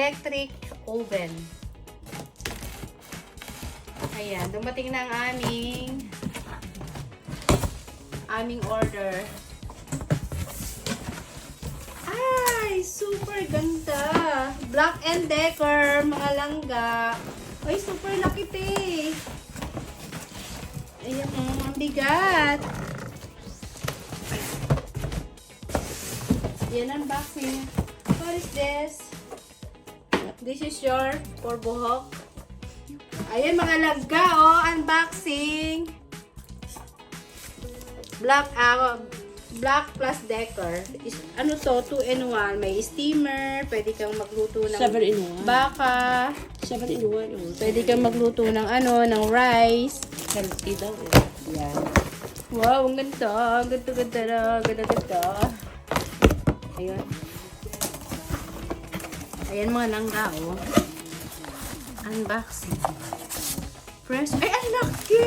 electric oven. Ayan, dumating na ang aming order. Ay, super ganda. Black and Decker, mga langga. Ay, super laki te. Ayan, ang bigat. Yan, unboxing. What is this? This is your for buhok. Ayan, mga langga, oh, unboxing. Black plus Decker. Ano to? 2-in-1. May steamer. Pwede kang magluto ng 7-in-1. baka. 7-in-1. Pwede kang magluto ng ng rice. Healthy daw eh. Yan. Wow, ang ganda. Ang ganda na. Ganda. Ayun. Ayan mga langga, oh. Unboxing. Fresh. Ay, ang laki!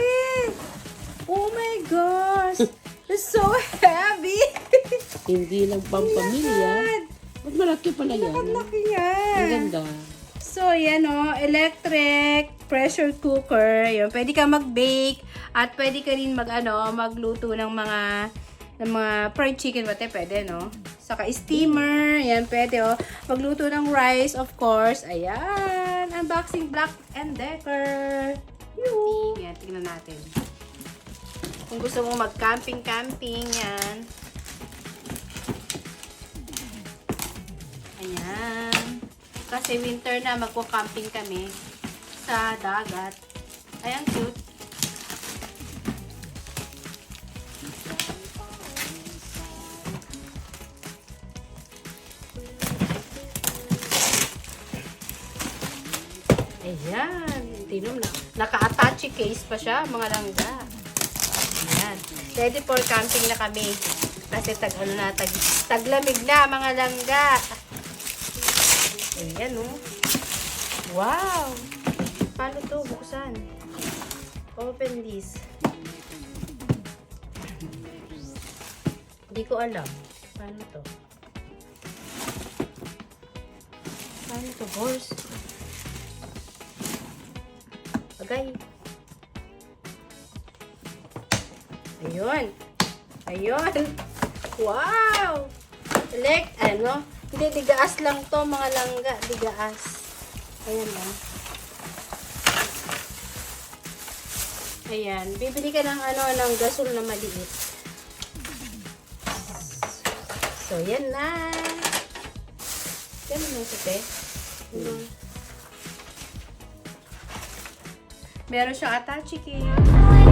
Oh my gosh! It's so heavy! Hindi lang pampamilya. Ba't malaki pala yan? Laki yan. Ang ganda. So, yan o. Electric pressure cooker. Yun. Pwede ka mag-bake. At pwede ka rin magluto ng mga fried chicken. Pwede, no? Saka steamer. Yan, pwede o. Magluto ng rice, of course. Ayan. Unboxing Black and Decker. Yan, tingnan natin. Kung gusto mo mag-camping, yan. Ayan. Kasi winter na, magko-camping kami sa dagat. Ayan, cute. Ayan. Tinom na. Naka-attache case pa siya, mga langga. Ayan. Ready for camping na kami. Kasi taglamig na, mga langga. Ayan, oh. Wow! Paano to buksan? Open this. Hindi ko alam. Paano to? Paano to, horse? Agay. Ayun. Ayun. Wow! Hindi, digaas lang to, mga langga. Digaas. Ayan lang. Ayan. Bibili ka ng ng gasol na maliit. So, yan na. Yan na sa te. Meron siyang attache case.